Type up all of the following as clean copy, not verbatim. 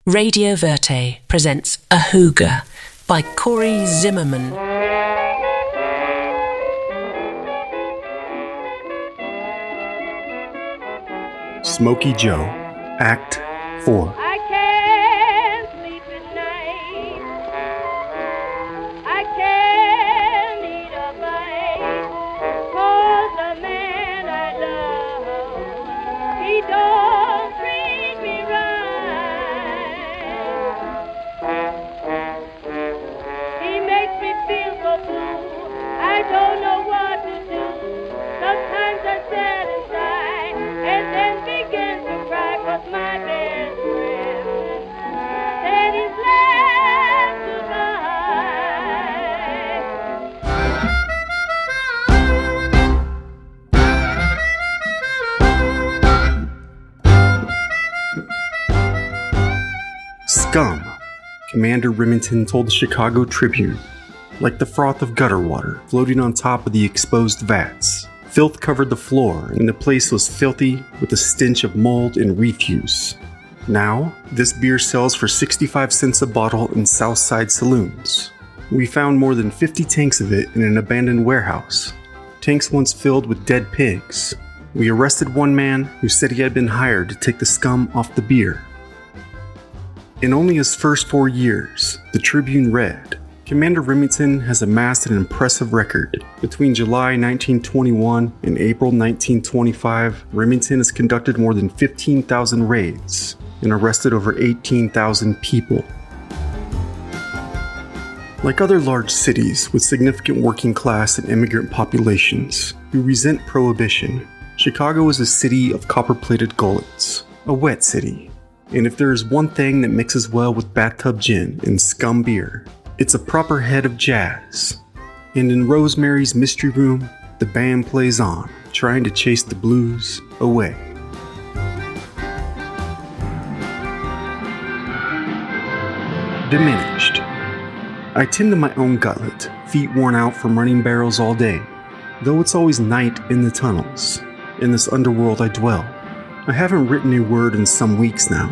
Radio Verté presents AHOOGA by Cor Zimmerman. Smokey Joe, Act 4. I can't sleep at night. I can't eat a bite. 'Cause the man I love, he don't treat me right. He makes me feel so blue. I don't know what to do. Sometimes I sit inside and then begin to cry 'cause my best friend said he's left to Scum, Commander Remington told the Chicago Tribune, like the froth of gutter water floating on top of the exposed vats. Filth covered the floor, and the place was filthy with the stench of mold and refuse. Now, this beer sells for 65 cents a bottle in Southside saloons. We found more than 50 tanks of it in an abandoned warehouse. Tanks once filled with dead pigs. We arrested one man who said he had been hired to take the scum off the beer. In only his first 4 years, the Tribune read, Commander Remington has amassed an impressive record. Between July 1921 and April 1925, Remington has conducted more than 15,000 raids and arrested over 18,000 people. Like other large cities with significant working class and immigrant populations who resent prohibition, Chicago is a city of copper-plated gullets, a wet city. And if there is one thing that mixes well with bathtub gin and scum beer, it's a proper head of jazz. And in Rosemary's Mystery Room, the band plays on, trying to chase the blues away. Diminished. I tend to my own gutlet, feet worn out from running barrels all day, though it's always night in the tunnels, in this underworld I dwell. I haven't written a word in some weeks now,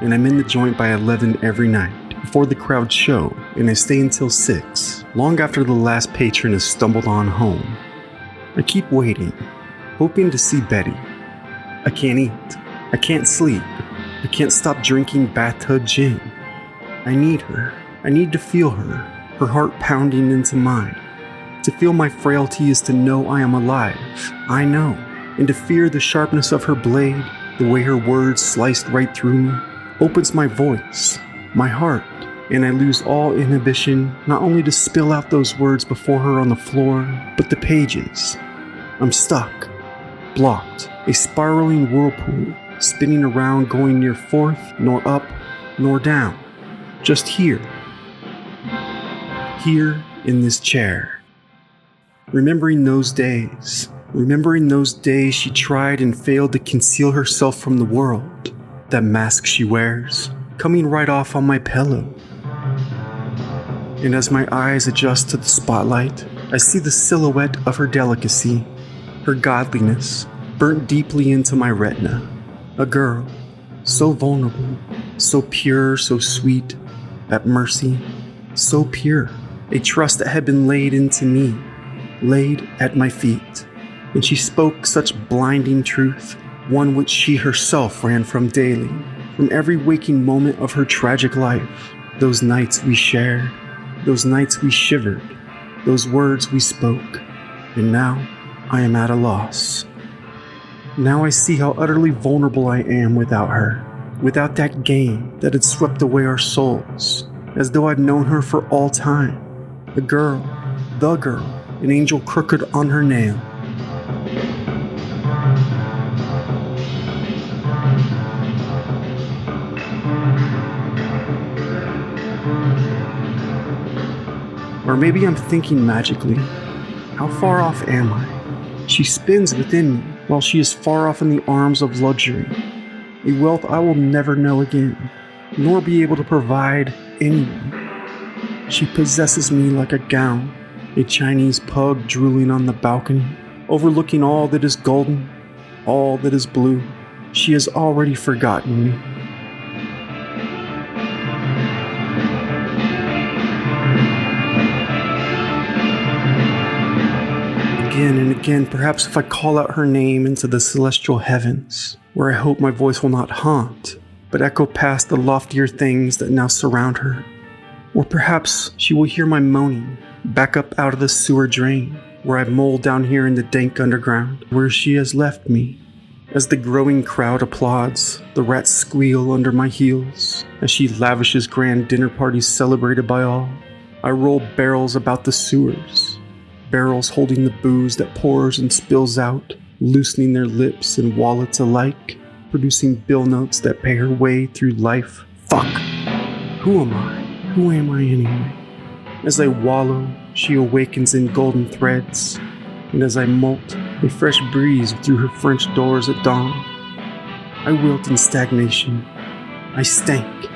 and I'm in the joint by 11 every night, before the crowd show, and I stay until 6, long after the last patron has stumbled on home. I keep waiting, hoping to see Betty. I can't eat. I can't sleep. I can't stop drinking bathtub gin. I need her. I need to feel her, her heart pounding into mine. To feel my frailty is to know I am alive. I know. And to fear the sharpness of her blade, the way her words sliced right through me, opens my voice, my heart, and I lose all inhibition, not only to spill out those words before her on the floor, but the pages. I'm stuck, blocked, a spiraling whirlpool, spinning around, going near forth, nor up, nor down, just here in this chair. Remembering those days she tried and failed to conceal herself from the world, that mask she wears, coming right off on my pillow. And as my eyes adjust to the spotlight, I see the silhouette of her delicacy, her godliness, burnt deeply into my retina. A girl, so vulnerable, so pure, so sweet, at mercy, so pure. A trust that had been laid into me, laid at my feet. And she spoke such blinding truth, one which she herself ran from daily, from every waking moment of her tragic life. Those nights we shared, those nights we shivered, those words we spoke. And now I am at a loss. Now I see how utterly vulnerable I am without her, without that game that had swept away our souls, as though I'd known her for all time. The girl, an angel crooked on her nail. Or maybe I'm thinking magically. How far off am I? She spins within me while she is far off in the arms of luxury, a wealth I will never know again, nor be able to provide anyone. She possesses me like a gown, a Chinese pug drooling on the balcony, overlooking all that is golden, all that is blue. She has already forgotten me. again and again, perhaps if I call out her name into the celestial heavens, where I hope my voice will not haunt, but echo past the loftier things that now surround her. Or perhaps she will hear my moaning, back up out of the sewer drain, where I mold down here in the dank underground, where she has left me. As the growing crowd applauds, the rats squeal under my heels, as she lavishes grand dinner parties celebrated by all. I roll barrels about the sewers, barrels holding the booze that pours and spills out, loosening their lips and wallets alike, producing bill notes that pay her way through life. Fuck! Who am I? Who am I anyway? As I wallow, she awakens in golden threads, and as I molt, a fresh breeze through her French doors at dawn. I wilt in stagnation. I stank.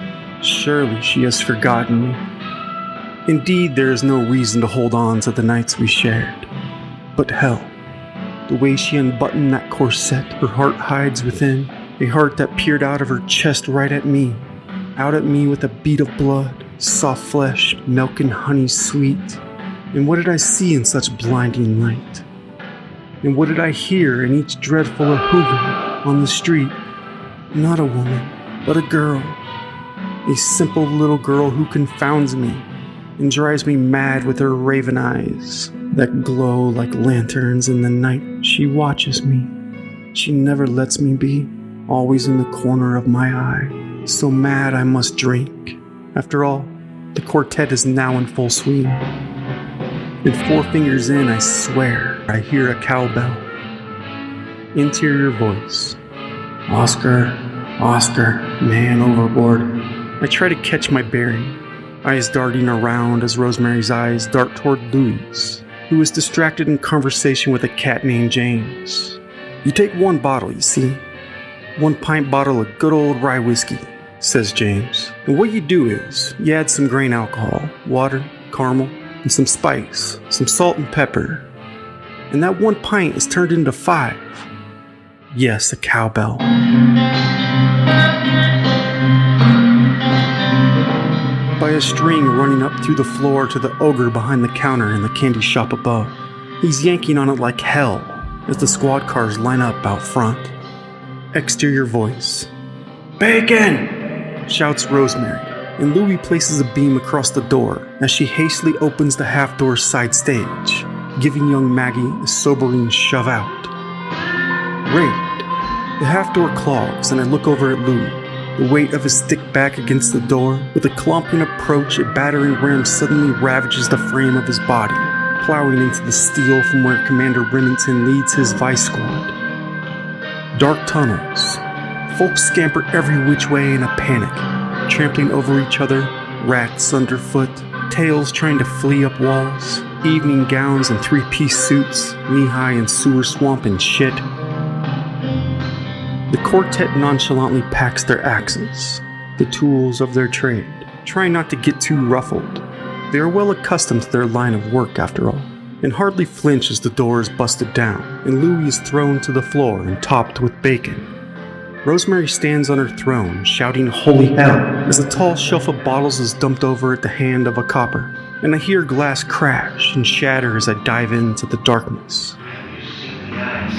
Surely she has forgotten me. Indeed, there is no reason to hold on to the nights we shared. But hell, the way she unbuttoned that corset her heart hides within, a heart that peered out of her chest right at me, out at me with a bead of blood, soft flesh, milk and honey sweet. And what did I see in such blinding light? And what did I hear in each dreadful ahooga on the street? Not a woman, but a girl. A simple little girl who confounds me and drives me mad with her raven eyes that glow like lanterns in the night. She watches me. She never lets me be, always in the corner of my eye. So mad I must drink. After all, the quartet is now in full swing. And 4 fingers in, I swear, I hear a cowbell. Interior voice. Oscar, Oscar, man overboard. I try to catch my bearing, eyes darting around as Rosemary's eyes dart toward Louise, who is distracted in conversation with a cat named James. You take 1 bottle, you see. 1 pint bottle of good old rye whiskey, says James. And what you do is, you add some grain alcohol, water, caramel, and some spice, some salt and pepper. And that 1 pint is turned into 5. Yes, a cowbell. By a string running up through the floor to the ogre behind the counter in the candy shop above. He's yanking on it like hell as the squad cars line up out front. Exterior voice. Bacon! Shouts Rosemary, and Louie places a beam across the door as she hastily opens the half-door side stage, giving young Maggie a sobering shove out. Raid. The half-door clogs, and I look over at Louie, the weight of his thick back against the door. With a clomping approach, a battering ram suddenly ravages the frame of his body, plowing into the steel from where Commander Remington leads his vice squad. Dark tunnels. Folks scamper every which way in a panic, trampling over each other, rats underfoot, tails trying to flee up walls, evening gowns and 3-piece suits, knee-high in sewer swamp and shit. The quartet nonchalantly packs their axes, the tools of their trade, trying not to get too ruffled. They are well accustomed to their line of work after all, and hardly flinch as the door is busted down, and Louie is thrown to the floor and topped with bacon. Rosemary stands on her throne, shouting holy hell, as a tall shelf of bottles is dumped over at the hand of a copper, and I hear glass crash and shatter as I dive into the darkness. Have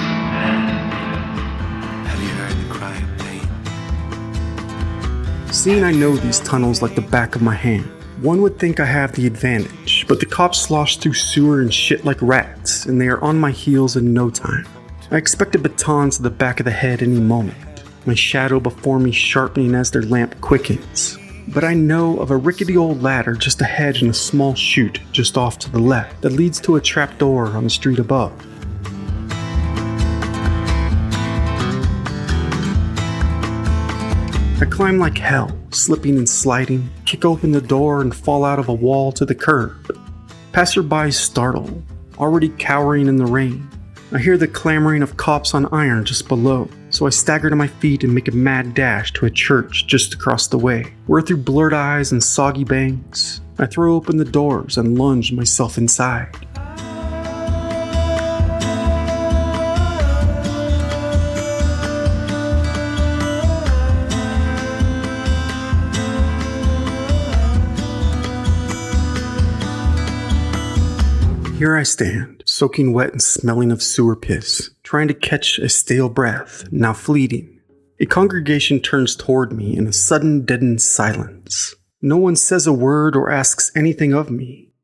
you heard the cry of pain? Seeing I know these tunnels like the back of my hand, one would think I have the advantage, but the cops slosh through sewer and shit like rats, and they are on my heels in no time. I expect a baton to the back of the head any moment, my shadow before me sharpening as their lamp quickens. But I know of a rickety old ladder just ahead and a small chute just off to the left that leads to a trap door on the street above. I climb like hell, slipping and sliding, kick open the door and fall out of a wall to the curb. Passerbys startle, already cowering in the rain. I hear the clamoring of cops on iron just below, so I stagger to my feet and make a mad dash to a church just across the way, where through blurred eyes and soggy bangs, I throw open the doors and lunge myself inside. Here I stand, soaking wet and smelling of sewer piss, trying to catch a stale breath, now fleeting. A congregation turns toward me in a sudden deadened silence. No one says a word or asks anything of me.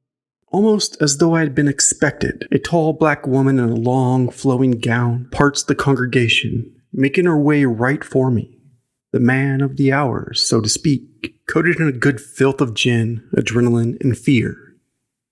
Almost as though I had been expected, a tall black woman in a long, flowing gown parts the congregation, making her way right for me. The man of the hour, so to speak, coated in a good filth of gin, adrenaline, and fear.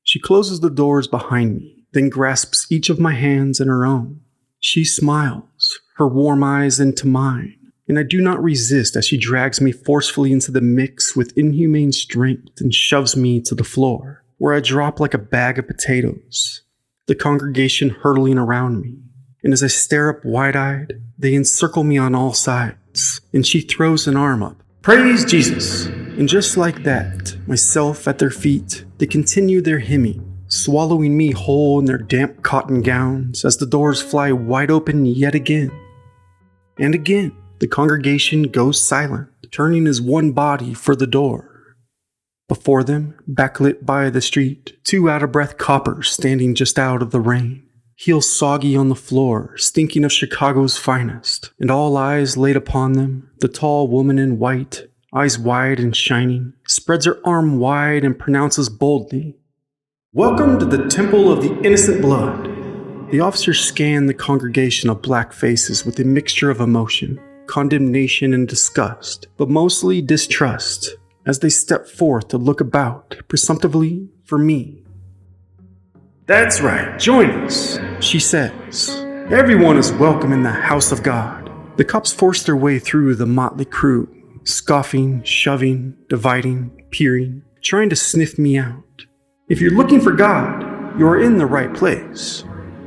She closes the doors behind me, then grasps each of my hands in her own. She smiles, her warm eyes into mine, and I do not resist as she drags me forcefully into the mix with inhumane strength and shoves me to the floor, where I drop like a bag of potatoes, the congregation hurtling around me. And as I stare up wide-eyed, they encircle me on all sides, and she throws an arm up. Praise Jesus! And just like that, myself at their feet, they continue their hymning, swallowing me whole in their damp cotton gowns as the doors fly wide open yet again. And again, the congregation goes silent, turning as one body for the door. Before them, backlit by the street, two out-of-breath coppers standing just out of the rain, heels soggy on the floor, stinking of Chicago's finest, and all eyes laid upon them, the tall woman in white, eyes wide and shining, spreads her arm wide and pronounces boldly, "Welcome to the Temple of the Innocent Blood." The officers scan the congregation of black faces with a mixture of emotion, condemnation and disgust, but mostly distrust, as they step forth to look about, presumptively, for me. "That's right, join us," she says. "Everyone is welcome in the house of God." The cops force their way through the motley crew, scoffing, shoving, dividing, peering, trying to sniff me out. "If you're looking for God, you're in the right place,"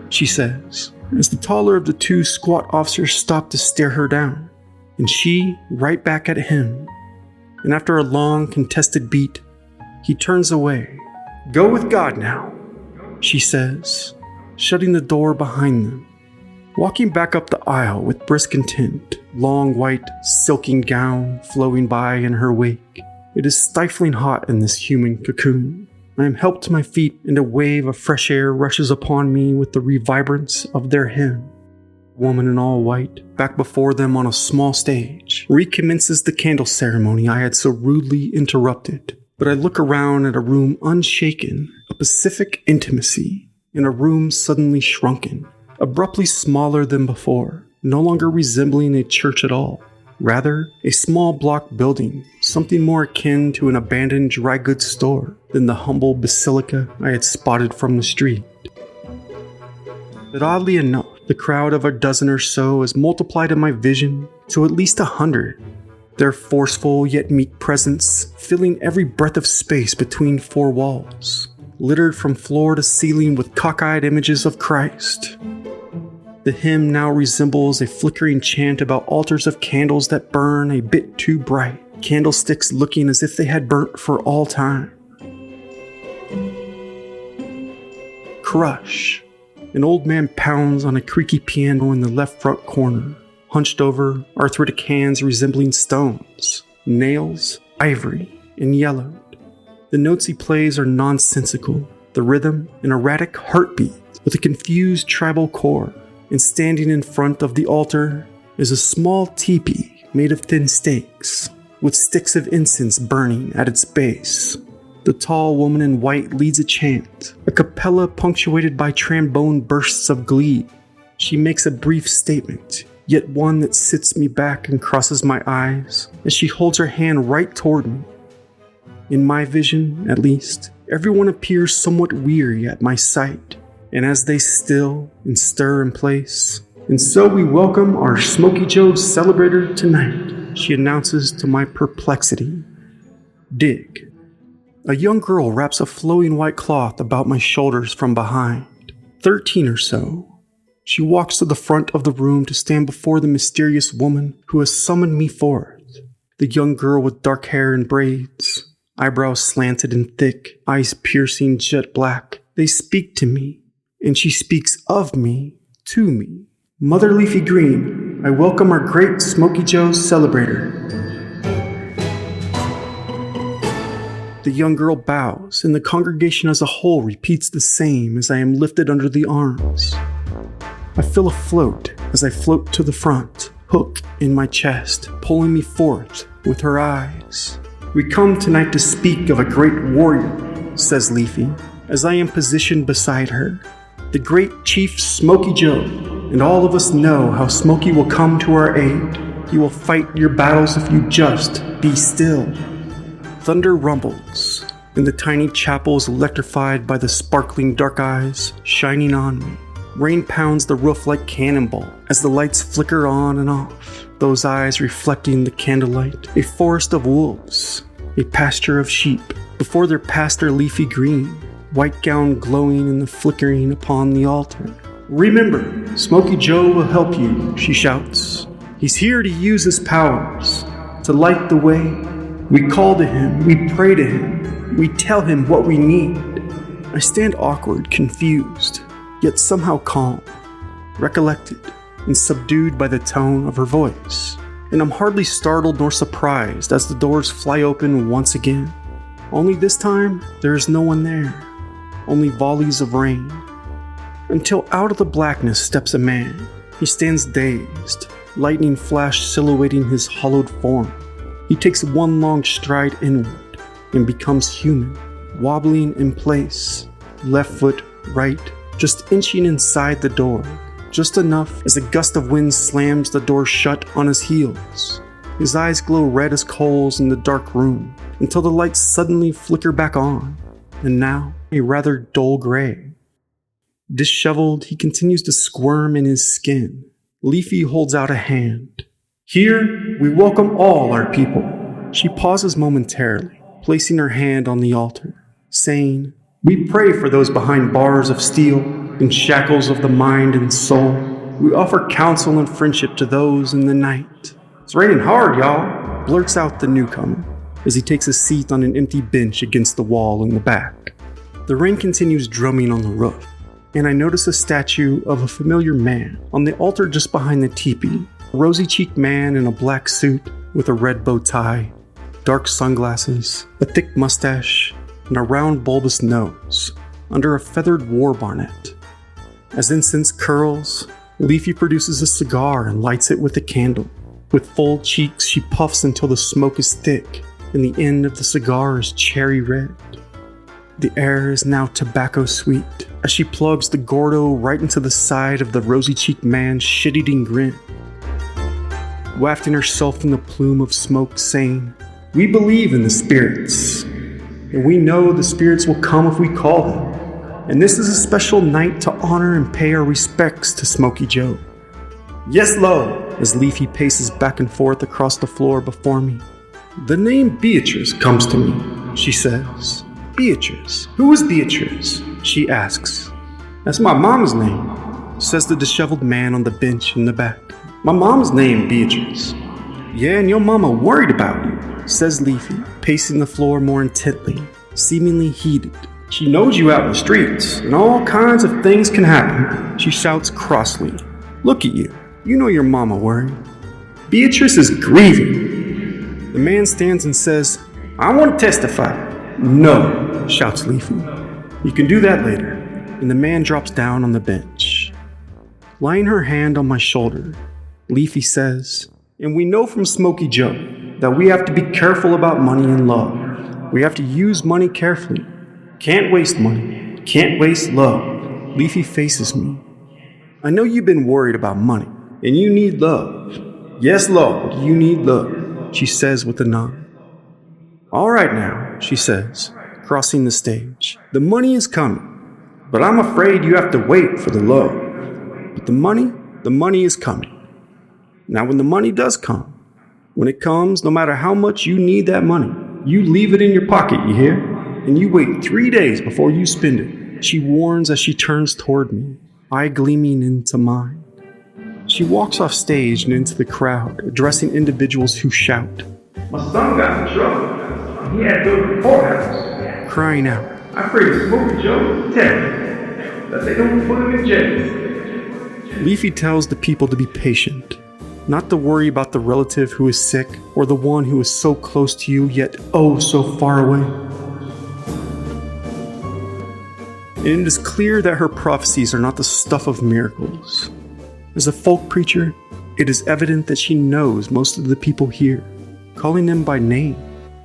she says, as the taller of the two squat officers stop to stare her down, and she right back at him. And after a long, contested beat, he turns away. "Go with God now," she says, shutting the door behind them. Walking back up the aisle with brisk intent, long white, silken gown flowing by in her wake. It is stifling hot in this human cocoon. I am helped to my feet, and a wave of fresh air rushes upon me with the revibrance of their hymn. Woman in all white, back before them on a small stage, recommences the candle ceremony I had so rudely interrupted. But I look around at a room unshaken, a pacific intimacy, in a room suddenly shrunken, abruptly smaller than before, no longer resembling a church at all. Rather, a small block building, something more akin to an abandoned dry goods store than the humble basilica I had spotted from the street. But oddly enough, the crowd of a dozen or so is multiplied in my vision to at least 100. Their forceful yet meek presence filling every breath of space between four walls, littered from floor to ceiling with cockeyed images of Christ. The hymn now resembles a flickering chant about altars of candles that burn a bit too bright, candlesticks looking as if they had burnt for all time. Crush. An old man pounds on a creaky piano in the left front corner, hunched over, arthritic hands resembling stones, nails ivory and yellowed. The notes he plays are nonsensical, the rhythm an erratic heartbeat with a confused tribal chord. And standing in front of the altar is a small teepee made of thin stakes, with sticks of incense burning at its base. The tall woman in white leads a chant, a cappella punctuated by trombone bursts of glee. She makes a brief statement, yet one that sits me back and crosses my eyes, as she holds her hand right toward me. In my vision, at least, everyone appears somewhat weary at my sight. And as they still and stir in place, "And so we welcome our SMOKEY JOE celebrator tonight," she announces to my perplexity. Dig. A young girl wraps a flowing white cloth about my shoulders from behind, 13 or so. She walks to the front of the room to stand before the mysterious woman who has summoned me forth. The young girl with dark hair and braids, eyebrows slanted and thick, eyes piercing jet black. They speak to me. And she speaks of me, to me. "Mother Leafy Green, I welcome our great SMOKEY JOE celebrator." The young girl bows, and the congregation as a whole repeats the same as I am lifted under the arms. I feel afloat as I float to the front, hook in my chest, pulling me forth with her eyes. "We come tonight to speak of a great warrior," says Leafy, as I am positioned beside her. "The great Chief Smokey Joe, and all of us know how Smokey will come to our aid. He will fight your battles if you just be still." Thunder rumbles, and the tiny chapel is electrified by the sparkling dark eyes shining on me. Rain pounds the roof like cannonball as the lights flicker on and off, those eyes reflecting the candlelight. A forest of wolves, a pasture of sheep, before their pasture leafy green, white gown glowing in the flickering upon the altar. "Remember, Smokey Joe will help you," she shouts. "He's here to use his powers, to light the way. We call to him, we pray to him, we tell him what we need." I stand awkward, confused, yet somehow calm, recollected, and subdued by the tone of her voice. And I'm hardly startled nor surprised as the doors fly open once again. Only this time, there is no one there, only volleys of rain. Until out of the blackness steps a man. He stands dazed, lightning flash silhouetting his hollowed form. He takes one long stride inward and becomes human, wobbling in place, left foot right, just inching inside the door, just enough as a gust of wind slams the door shut on his heels. His eyes glow red as coals in the dark room until the lights suddenly flicker back on, and now a rather dull gray. Disheveled, he continues to squirm in his skin. Leafy holds out a hand. "Here, we welcome all our people." She pauses momentarily, placing her hand on the altar, saying, "We pray for those behind bars of steel and shackles of the mind and soul. We offer counsel and friendship to those in the night." "It's raining hard, y'all," blurts out the newcomer as he takes a seat on an empty bench against the wall in the back. The rain continues drumming on the roof, and I notice a statue of a familiar man on the altar just behind the teepee. A rosy-cheeked man in a black suit with a red bow tie, dark sunglasses, a thick mustache, and a round bulbous nose under a feathered war bonnet. As incense curls, Leafy produces a cigar and lights it with a candle. With full cheeks, she puffs until the smoke is thick and the end of the cigar is cherry red. The air is now tobacco sweet as she plugs the Gordo right into the side of the rosy-cheeked man's shit-eating grin, wafting herself in the plume of smoke, saying, "We believe in the spirits, and we know the spirits will come if we call them. And this is a special night to honor and pay our respects to Smokey Joe." "Yes, lo," as Leafy paces back and forth across the floor before me. "The name Beatrice comes to me," she says. "Beatrice? Who is Beatrice?" she asks. "That's my mom's name," says the disheveled man on the bench in the back. "My mom's name Beatrice." "Yeah, and your mama worried about you," says Leafy, pacing the floor more intently, seemingly heated. "She knows you out in the streets, and all kinds of things can happen," she shouts crossly. "Look at you. You know your mama worried. Beatrice is grieving." The man stands and says, "I want to testify." "No," shouts Leafy. "You can do that later." And the man drops down on the bench. Laying her hand on my shoulder, Leafy says, "And we know from Smokey Joe that we have to be careful about money and love. We have to use money carefully. Can't waste money. Can't waste love." Leafy faces me. "I know you've been worried about money, and you need love. Yes, Lord, you need love," she says with a nod. "All right now," she says, crossing the stage. "The money is coming, but I'm afraid you have to wait for the love. But the money is coming. Now when the money does come, when it comes, no matter how much you need that money, you leave it in your pocket, you hear? And you wait 3 days before you spend it," she warns as she turns toward me, eye gleaming into mine. She walks off stage and into the crowd, addressing individuals who shout, "My son got in trouble. He had to go to the courthouse," crying out, "I pray to Smokey Joe to tell him that they don't put him in jail." Leafy tells the people to be patient, not to worry about the relative who is sick or the one who is so close to you yet oh so far away. and it is clear that her prophecies are not the stuff of miracles. As a folk preacher, it is evident that she knows most of the people here, calling them by name.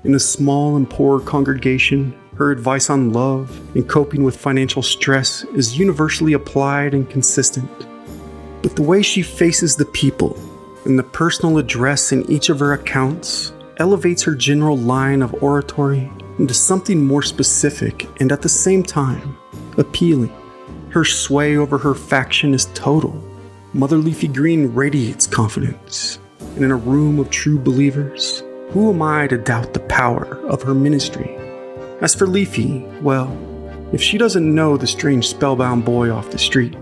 In a small and poor congregation, her advice on love and coping with financial stress is universally applied and consistent. But the way she faces the people and the personal address in each of her accounts elevates her general line of oratory into something more specific and at the same time appealing. Her sway over her faction is total. Mother Leafy Green radiates confidence, and in a room of true believers, who am I to doubt the power of her ministry? As for Leafy, well, if she doesn't know the strange spellbound boy off the street,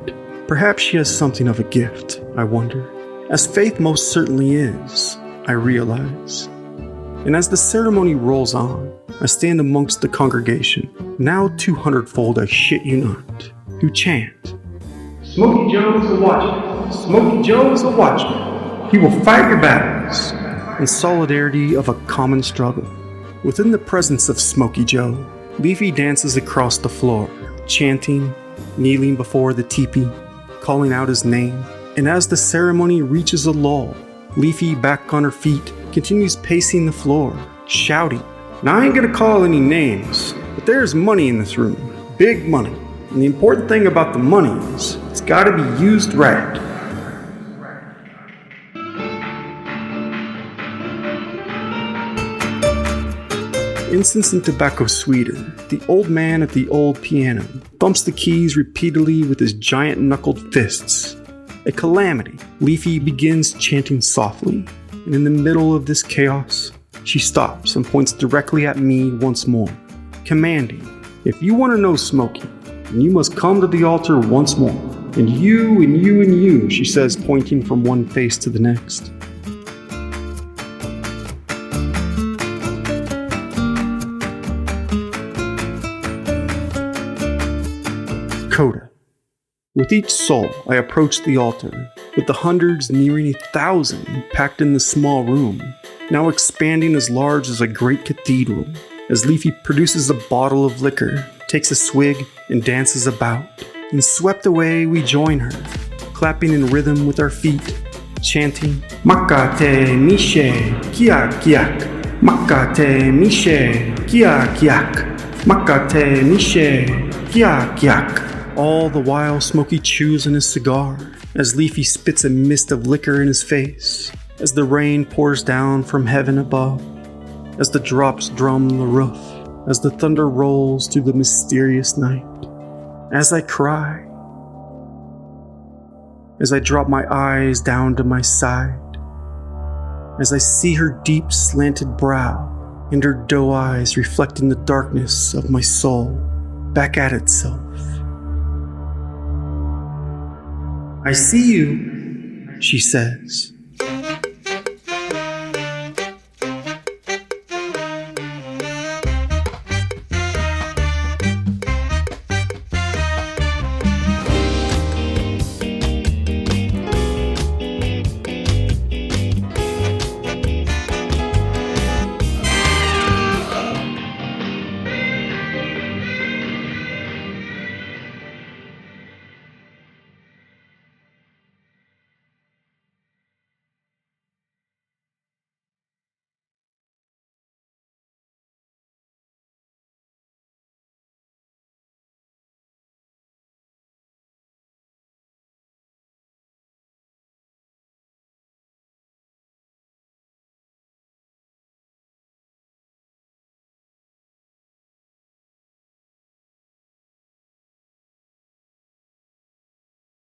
perhaps she has something of a gift, I wonder. As faith most certainly is, I realize. And as the ceremony rolls on, I stand amongst the congregation, now 200-fold, I shit you not, who chant, "Smokey Joe is a watchman. Smokey Joe is a watchman. He will fight your battles," in solidarity of a common struggle. Within the presence of Smokey Joe, Leafy dances across the floor, chanting, kneeling before the teepee, calling out his name, and as the ceremony reaches a lull, Leafy, back on her feet, continues pacing the floor, shouting, "Now I ain't gonna call any names, but there's money in this room, big money, and the important thing about the money is it's gotta be used right." Incense and tobacco sweeter, the old man at the old piano thumps the keys repeatedly with his giant-knuckled fists. A calamity, Leafy begins chanting softly, and in the middle of this chaos, she stops and points directly at me once more, commanding, "If you want to know Smokey, then you must come to the altar once more. And you, and you, and you," she says, pointing from one face to the next. Coda. With each soul, I approach the altar, with the hundreds nearing 1,000 packed in the small room, now expanding as large as a great cathedral, as Leafy produces a bottle of liquor, takes a swig, and dances about. And swept away, we join her, clapping in rhythm with our feet, chanting, "Makate mishe kiak kiak, makate mishe kiak kiak, makate mishe kiak kiak." All the while Smokey chews on his cigar, as Leafy spits a mist of liquor in his face, as the rain pours down from heaven above, as the drops drum the roof, as the thunder rolls through the mysterious night, as I cry, as I drop my eyes down to my side, as I see her deep slanted brow and her doe eyes reflecting the darkness of my soul back at itself. "I see you," she says,